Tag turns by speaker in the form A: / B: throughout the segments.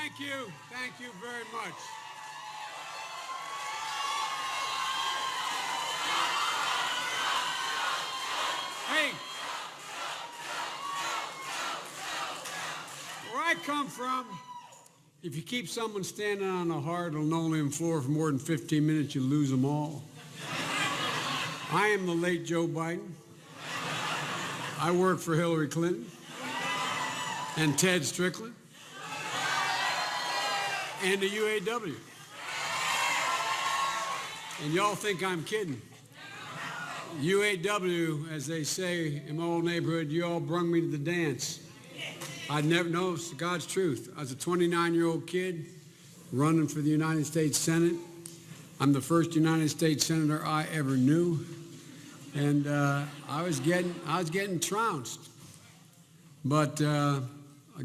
A: Thank you. Thank you very much. Hey, where I come from, if you keep someone standing on a hard linoleum floor for more than 15 minutes, you lose them all. I am the late Joe Biden. I work for Hillary Clinton and Ted Strickland and the UAW. And y'all think I'm kidding. UAW, as they say in my old neighborhood, you all brung me to the dance. I'd never know, it's God's truth. I was a 29-year-old kid running for the United States Senate. I'm the first United States Senator I ever knew. And I was getting trounced. But a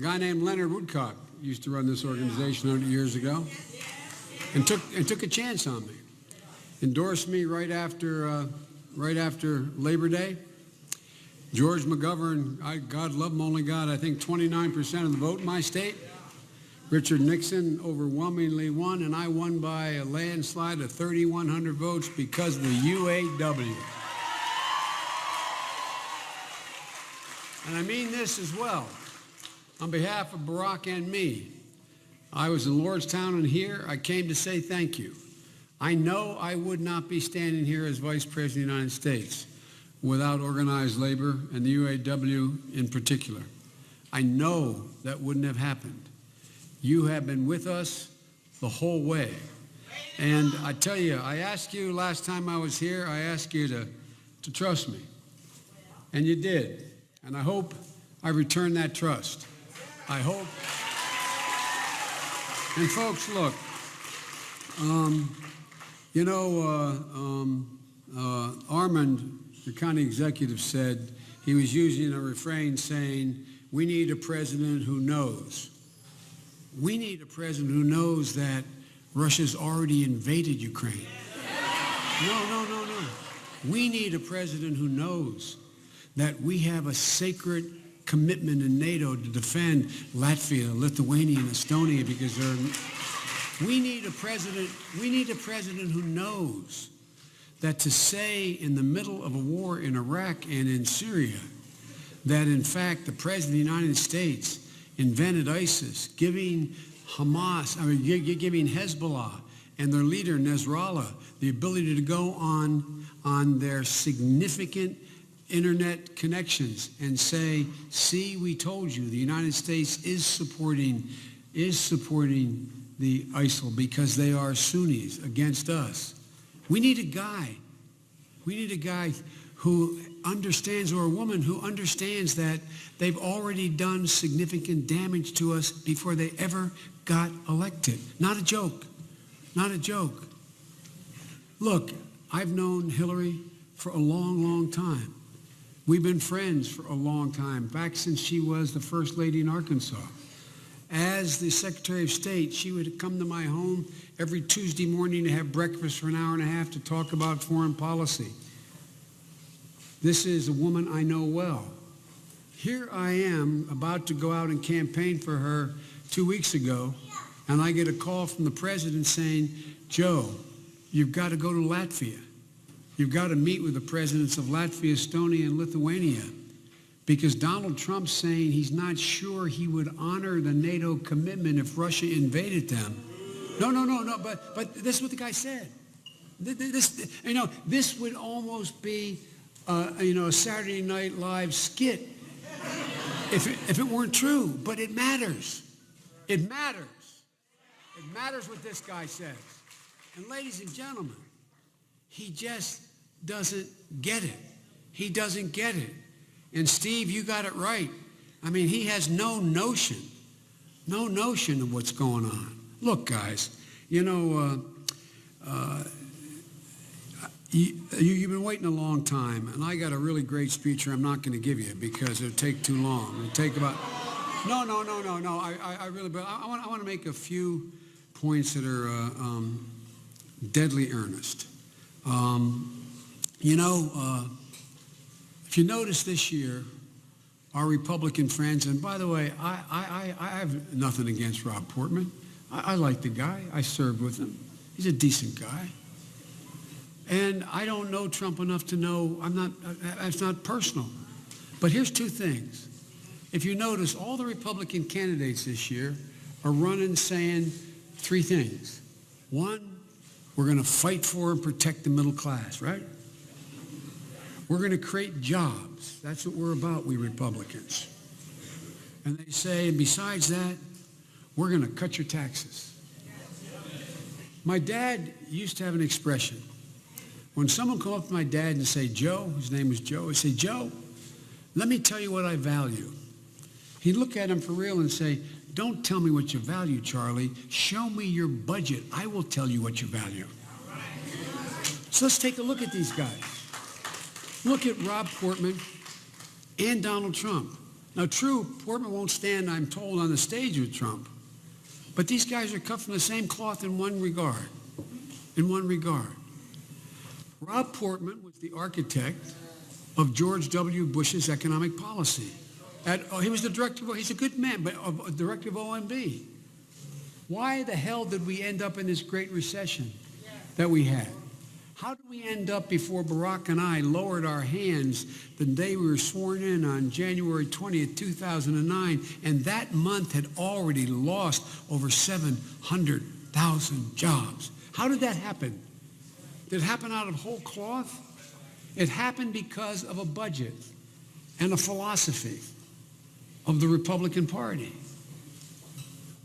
A: guy named Leonard Woodcock used to run this organization 100 years ago and took a chance on me. Endorsed me right after Labor Day. George McGovern, God love him, only got, I think, 29% of the vote in my state. Richard Nixon overwhelmingly won, and I won by a landslide of 3,100 votes because of the UAW. And I mean this as well. On behalf of Barack and me, I was in Lordstown and here. I came to say thank you. I know I would not be standing here as Vice President of the United States without organized labor and the UAW in particular. I know that wouldn't have happened. You have been with us the whole way. And I tell you, I asked you last time I was here, I asked you to trust me. And you did. And I hope I return that trust. I hope. And folks, look, Armand, the county executive, said he was using a refrain saying, we need a president who knows. We need a president who knows that Russia's already invaded Ukraine. No. We need a president who knows that we have a sacred commitment in NATO to defend Latvia, Lithuania, and Estonia because we need a president who knows that to say in the middle of a war in Iraq and in Syria that in fact the President of the United States invented ISIS, giving giving Hezbollah and their leader Nasrallah the ability to go on their significant internet connections and say, see, we told you, the United States is supporting the ISIL because they are Sunnis against us. We need a guy who understands, or a woman who understands that they've already done significant damage to us before they ever got elected. Not a joke. Not a joke. Look, I've known Hillary for a long, long time. We've been friends for a long time, back since she was the First Lady in Arkansas. As the Secretary of State, she would come to my home every Tuesday morning to have breakfast for an hour and a half to talk about foreign policy. This is a woman I know well. Here I am about to go out and campaign for her 2 weeks ago, and I get a call from the president saying, Joe, you've got to go to Latvia. You've got to meet with the presidents of Latvia, Estonia, and Lithuania because Donald Trump's saying he's not sure he would honor the NATO commitment if Russia invaded them. No, but this is what the guy said. This would almost be, a Saturday Night Live skit if it weren't true, but it matters. It matters. It matters what this guy says. And ladies and gentlemen, he just doesn't get it. He doesn't get it. And Steve, you got it right. I mean, he has no notion of what's going on. Look, guys, you've been waiting a long time, and I got a really great speech here I'm not going to give you because it'll take too long. It'll take about... No. I really... But I want to make a few points that are deadly earnest. If you notice this year, our Republican friends, and by the way, I have nothing against Rob Portman. I like the guy. I served with him. He's a decent guy. And I don't know Trump enough to know, it's not personal. But here's two things. If you notice, all the Republican candidates this year are running saying three things. One, we're going to fight for and protect the middle class, right? We're going to create jobs. That's what we're about, we Republicans. And they say, and besides that, we're going to cut your taxes. My dad used to have an expression. When someone come up to my dad and say, Joe, his name was Joe, I say, Joe, let me tell you what I value. He'd look at him for real and say, don't tell me what you value, Charlie. Show me your budget. I will tell you what you value. So let's take a look at these guys. Look at Rob Portman and Donald Trump. Now, true, Portman won't stand, I'm told, on the stage with Trump. But these guys are cut from the same cloth in one regard. In one regard. Rob Portman was the architect of George W. Bush's economic policy. He was the director, he's a good man, but director of OMB. Why the hell did we end up in this great recession that we had? How did we end up before Barack and I lowered our hands the day we were sworn in on January 20th, 2009, and that month had already lost over 700,000 jobs? How did that happen? Did it happen out of whole cloth? It happened because of a budget and a philosophy of the Republican Party.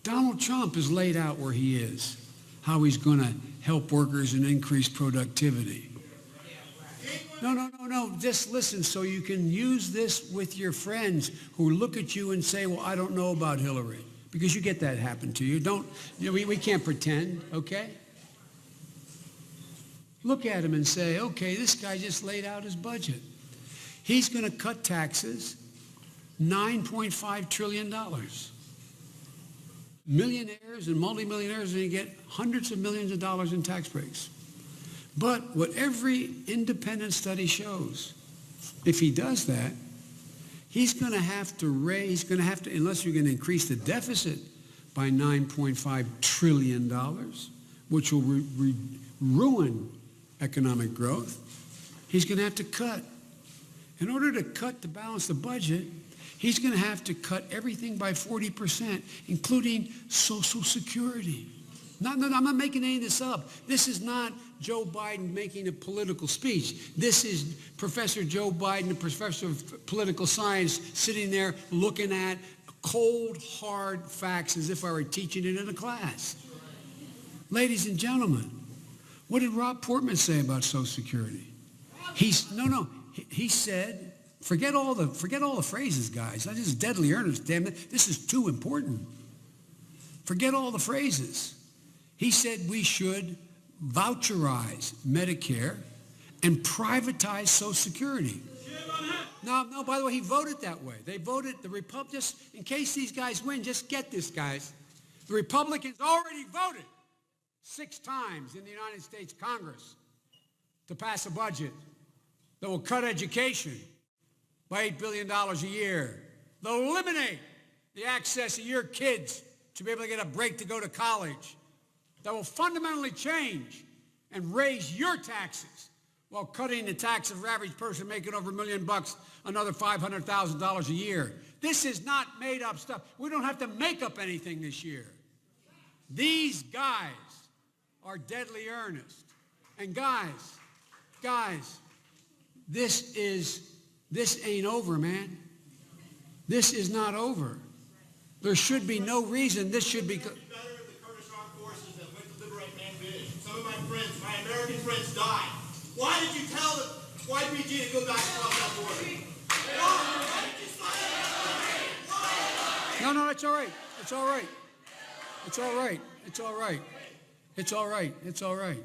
A: Donald Trump is laid out where he is, how he's going to help workers and increase productivity. No. Just listen so you can use this with your friends who look at you and say, well, I don't know about Hillary. Because you get that happen to you. We can't pretend, okay? Look at him and say, okay, this guy just laid out his budget. He's going to cut taxes, $9.5 trillion. Millionaires and multimillionaires are going to get hundreds of millions of dollars in tax breaks. But what every independent study shows, if he does that, he's going to have to unless you're going to increase the deficit by $9.5 trillion, which will ruin economic growth, he's going to have to cut. In order to cut to balance the budget, he's going to have to cut everything by 40%, including Social Security. I'm not making any of this up. This is not Joe Biden making a political speech. This is Professor Joe Biden, a professor of political science, sitting there looking at cold, hard facts as if I were teaching it in a class. Ladies and gentlemen, what did Rob Portman say about Social Security? He said, forget all the phrases, guys. This is deadly earnest, damn it. This is too important. Forget all the phrases. He said we should voucherize Medicare and privatize Social Security. No, by the way, he voted that way. They voted, the Republicans, in case these guys win, just get this, guys. The Republicans already voted 6 times in the United States Congress to pass a budget that will cut education by $8 billion a year. They'll eliminate the access of your kids to be able to get a break to go to college. That will fundamentally change and raise your taxes while cutting the tax of the average person making over $1 million, another $500,000 a year. This is not made up stuff. We don't have to make up anything this year. These guys are deadly earnest. And guys, this ain't over, man. This is not over. There should be no reason this should be.
B: Some of my friends, my American friends died. Why did you tell the YPG to go back across that border? Why did you slide it?
A: No, it's all right. It's all right. It's all right. It's all right. It's all right. It's all right.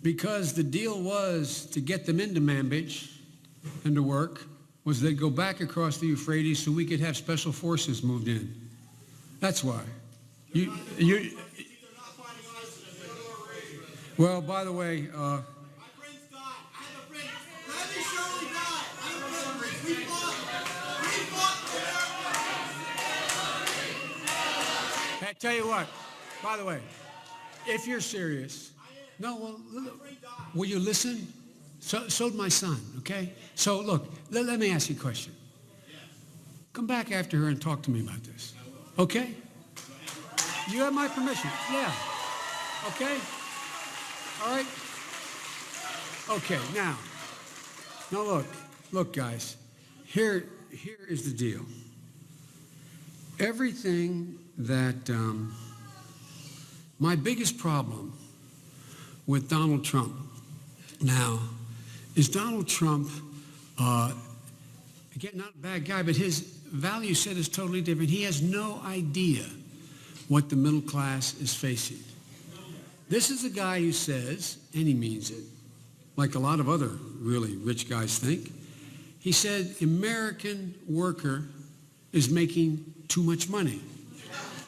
A: Because the deal was to get them into Manbij and to work was they'd go back across the Euphrates so we could have special forces moved in. That's why. Well, by the way,
B: my friends died. I have a friend. Bradley Shirley died. I have a friend. We
A: Tell you what, by the way, if you're serious, no, well, will you listen? So did my son, okay? So look, let me ask you a question. Come back after her and talk to me about this, okay? You have my permission, yeah, okay? All right? Okay, now look, guys, here is the deal. Everything that, my biggest problem with Donald Trump now is Donald Trump, again, not a bad guy, but his value set is totally different. He has no idea what the middle class is facing. This is a guy who says, and he means it, like a lot of other really rich guys think, he said, American worker is making too much money.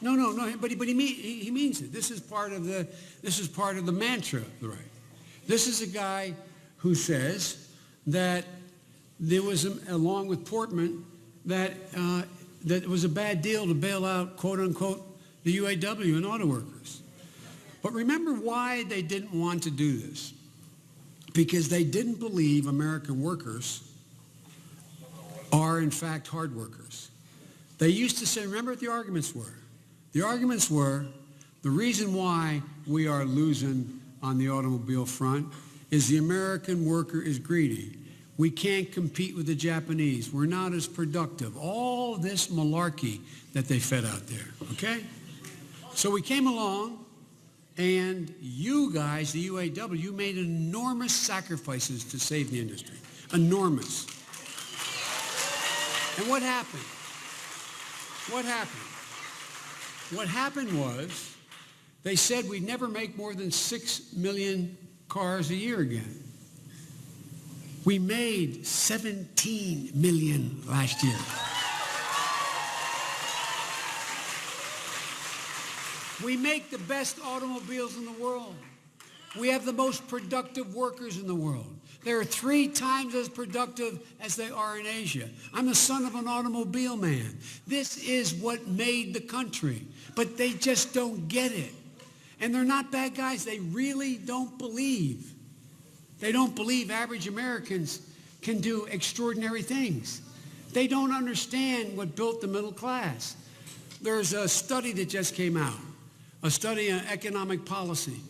A: No, but he means it. This is part of the mantra, right? This is a guy who says that there was, along with Portman, that it was a bad deal to bail out, quote unquote, the UAW and auto workers. But remember why they didn't want to do this? Because they didn't believe American workers are in fact hard workers. They used to say, remember what the arguments were? The arguments were, the reason why we are losing on the automobile front is the American worker is greedy. We can't compete with the Japanese. We're not as productive. All this malarkey that they fed out there, okay? So we came along, and you guys, the UAW, you made enormous sacrifices to save the industry. Enormous. And what happened? What happened? What happened was they said we'd never make more than 6 million cars a year again. We made 17 million last year. We make the best automobiles in the world. We have the most productive workers in the world. They're 3 times as productive as they are in Asia. I'm the son of an automobile man. This is what made the country. But they just don't get it. And they're not bad guys. They really don't believe. They don't believe average Americans can do extraordinary things. They don't understand what built the middle class. There's a study that just came out, a study on economic policy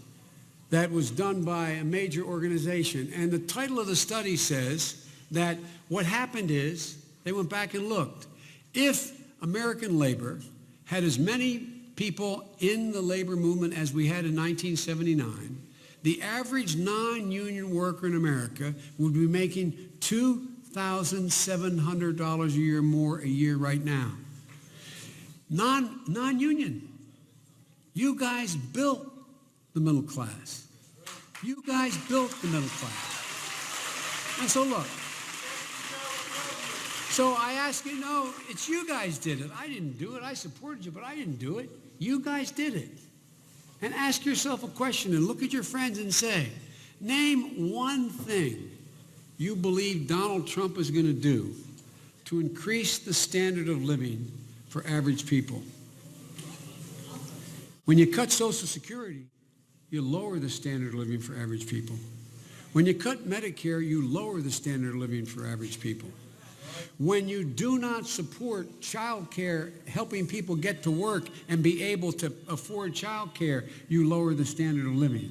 A: that was done by a major organization. And the title of the study says that what happened is, they went back and looked. If American labor had as many people in the labor movement as we had in 1979, the average non-union worker in America would be making $2,700 a year more a year right now. Non-union. You guys built the middle class. You guys built the middle class. And so look, so I ask you, no, it's you guys did it. I didn't do it. I supported you, but I didn't do it. You guys did it. And ask yourself a question and look at your friends and say, name one thing you believe Donald Trump is going to do to increase the standard of living for average people. When you cut Social Security, you lower the standard of living for average people. When you cut Medicare, you lower the standard of living for average people. When you do not support child care, helping people get to work and be able to afford child care, you lower the standard of living.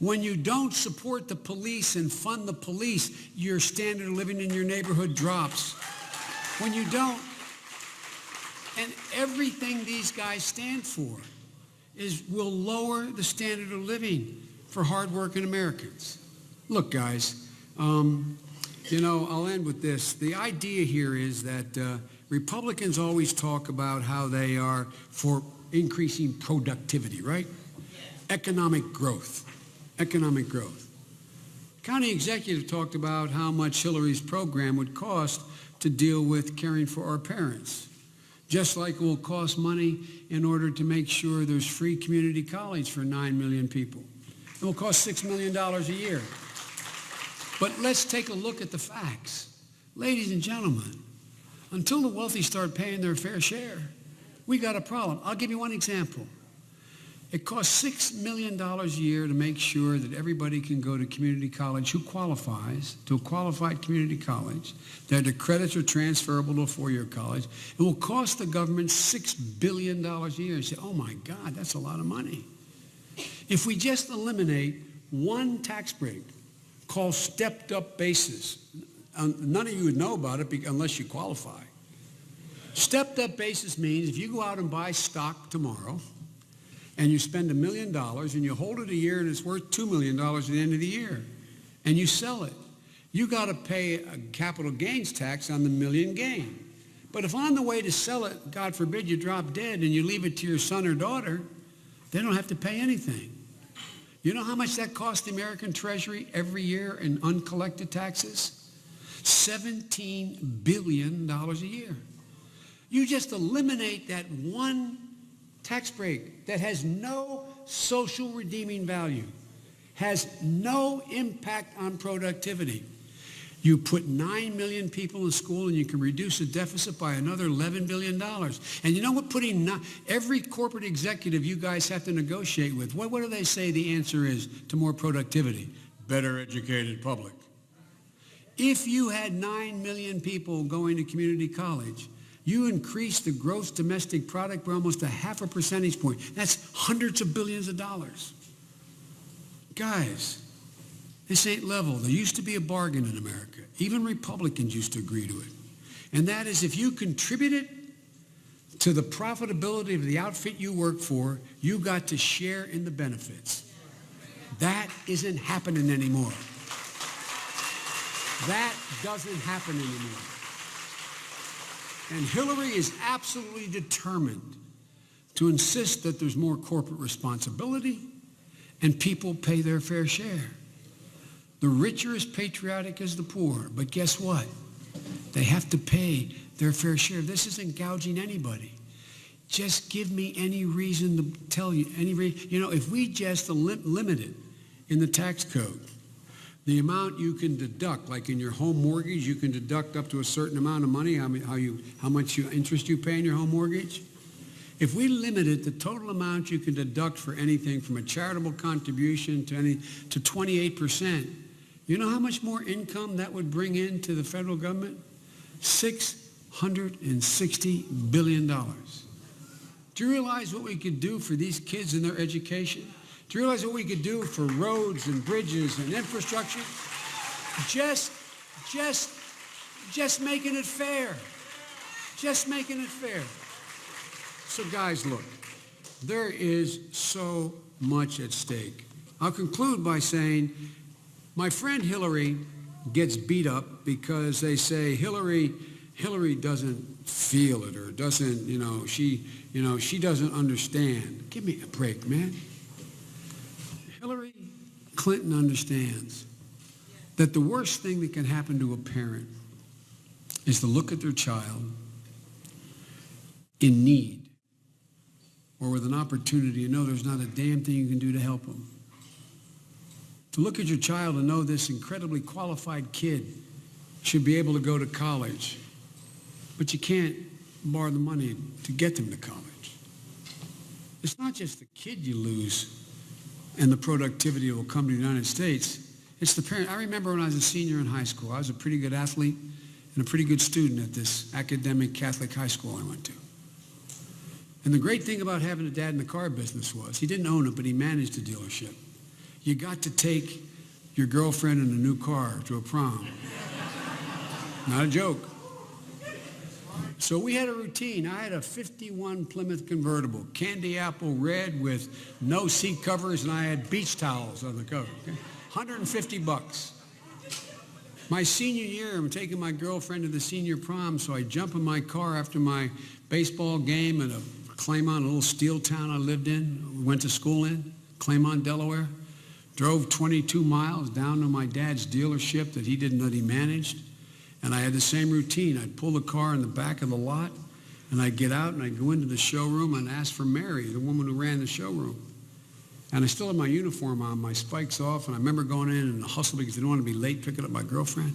A: When you don't support the police and fund the police, your standard of living in your neighborhood drops. When you don't, and everything these guys stand for will lower the standard of living for hardworking Americans. Look, guys, I'll end with this. The idea here is that Republicans always talk about how they are for increasing productivity, right? Economic growth. Economic growth. County executive talked about how much Hillary's program would cost to deal with caring for our parents. Just like it will cost money in order to make sure there's free community college for 9 million people. It will cost $6 million a year. But let's take a look at the facts. Ladies and gentlemen, until the wealthy start paying their fair share, we got a problem. I'll give you one example. It costs $6 million a year to make sure that everybody can go to community college who qualifies to a qualified community college, that the credits are transferable to a four-year college. It will cost the government $6 billion a year. You say, oh my God, that's a lot of money. If we just eliminate one tax break called stepped up basis, none of you would know about it unless you qualify. Stepped up basis means if you go out and buy stock tomorrow, and you spend $1 million and you hold it a year and it's worth $2 million at the end of the year, and you sell it, you got to pay a capital gains tax on the million gain. But if on the way to sell it, God forbid, you drop dead and you leave it to your son or daughter, they don't have to pay anything. You know how much that costs the American Treasury every year in uncollected taxes? $17 billion a year. You just eliminate that one tax break that has no social redeeming value, has no impact on productivity. You put 9 million people in school and you can reduce the deficit by another $11 billion. And you know what? Every corporate executive you guys have to negotiate with, what do they say the answer is to more productivity? Better educated public. If you had 9 million people going to community college, you increase the gross domestic product by almost a ½ percentage point. That's hundreds of billions of dollars. Guys, this ain't level. There used to be a bargain in America. Even Republicans used to agree to it. And that is if you contributed to the profitability of the outfit you work for, you got to share in the benefits. That isn't happening anymore. That doesn't happen anymore. And Hillary is absolutely determined to insist that there's more corporate responsibility and people pay their fair share. The rich are as patriotic as the poor, but guess what? They have to pay their fair share. This isn't gouging anybody. Just give me any reason to tell you, if we just limit it in the tax code, the amount you can deduct, like in your home mortgage, you can deduct up to a certain amount of money, how much interest you pay in your home mortgage. If we limited the total amount you can deduct for anything from a charitable contribution to 28%, you know how much more income that would bring into the federal government? $660 billion. Do you realize what we could do for these kids in their education? Do you realize what we could do for roads and bridges and infrastructure? Just making it fair. Just making it fair. So guys, look, there is so much at stake. I'll conclude by saying my friend Hillary gets beat up because they say Hillary doesn't feel it or doesn't, she doesn't understand. Give me a break, man. Hillary Clinton understands that the worst thing that can happen to a parent is to look at their child in need or with an opportunity and know there's not a damn thing you can do to help them. To look at your child and know this incredibly qualified kid should be able to go to college, but you can't borrow the money to get them to college. It's not just the kid you lose and the productivity that will come to the United States. It's the parent. I remember when I was a senior in high school, I was a pretty good athlete and a pretty good student at this academic Catholic high school I went to. And the great thing about having a dad in the car business was he didn't own it, but he managed a dealership. You got to take your girlfriend in a new car to a prom. Not a joke. So we had a routine. I had a 51 Plymouth convertible, candy apple red with no seat covers, and I had beach towels on the cover. Okay? $150. My senior year, I'm taking my girlfriend to the senior prom, so I jump in my car after my baseball game at a Claymont, a little steel town I lived in, went to school in, Claymont, Delaware. Drove 22 miles down to my dad's dealership that he managed. And I had the same routine. I'd pull the car in the back of the lot, and I'd get out and I'd go into the showroom and ask for Mary, the woman who ran the showroom. And I still had my uniform on, my spikes off, and I remember going in and hustle because I didn't want to be late picking up my girlfriend.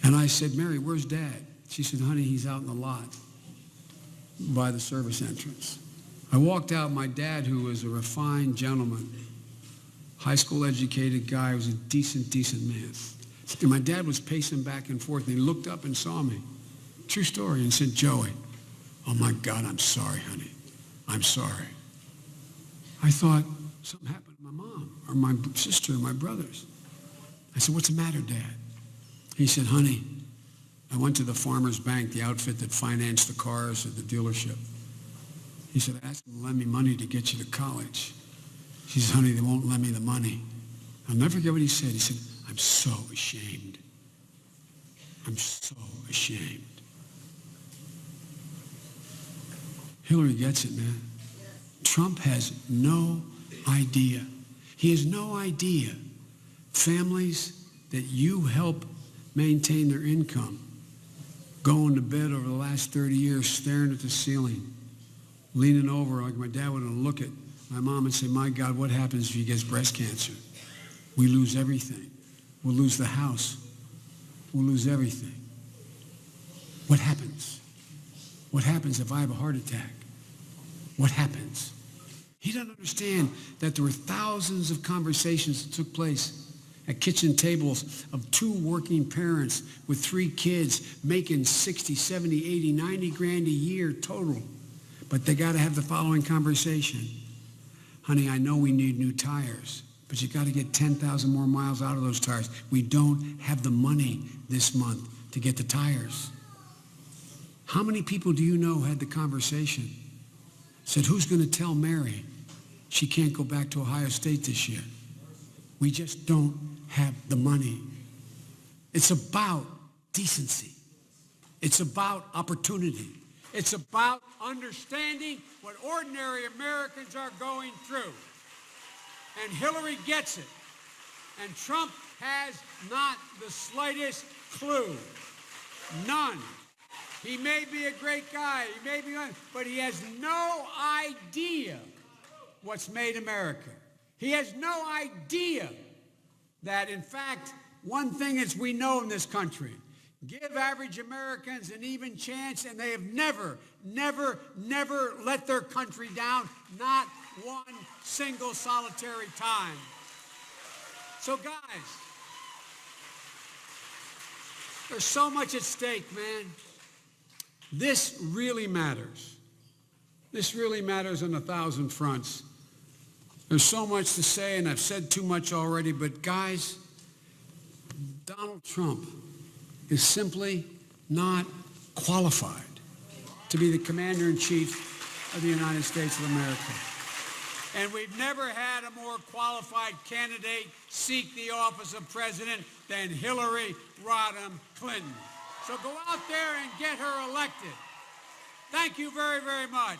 A: And I said, Mary, where's Dad? She said, honey, he's out in the lot. by the service entrance. I walked out. My dad, who was a refined gentleman, high school educated guy, was a decent man. And my dad was pacing back and forth, and he looked up and saw me. True story. And said, "Joey, oh my God, I'm sorry, honey. I'm sorry." I thought something happened to my mom or my sister or my brothers. I said, "What's the matter, Dad?" He said, "Honey, I went to the Farmers Bank, the outfit that financed the cars at the dealership." He said, "I asked them to lend me money to get you to college." She said, "Honey, they won't lend me the money." I'll never forget what he said. He said, "I'm so ashamed. I'm so ashamed." Hillary gets it, man. Trump has no idea. He has no idea families that you help maintain their income going to bed over the last 30 years staring at the ceiling, leaning over like my dad would look at my mom and say, "My God, what happens if he gets breast cancer? We lose everything. We'll lose the house. We'll lose everything. What happens? What happens if I have a heart attack? What happens?" He doesn't understand that there were thousands of conversations that took place at kitchen tables of two working parents with 3 kids making 60, 70, 80, 90 grand a year total. But they got to have the following conversation. "Honey, I know we need new tires, but you got to get 10,000 more miles out of those tires. We don't have the money this month to get the tires." How many people do you know had the conversation? Said, "Who's going to tell Mary she can't go back to Ohio State this year? We just don't have the money." It's about decency. It's about opportunity. It's about understanding what ordinary Americans are going through. And Hillary gets it. And Trump has not the slightest clue. None. He may be a great guy, but he has no idea what's made America. He has no idea that, in fact, one thing is we know in this country, give average Americans an even chance, and they have never let their country down, not one single solitary time. So guys, there's so much at stake, man. This really matters. This really matters on 1,000 fronts. There's so much to say, and I've said too much already, but guys, Donald Trump is simply not qualified to be the commander-in-chief of the United States of America. And we've never had a more qualified candidate seek the office of president than Hillary Rodham Clinton. So go out there and get her elected. Thank you very, very much.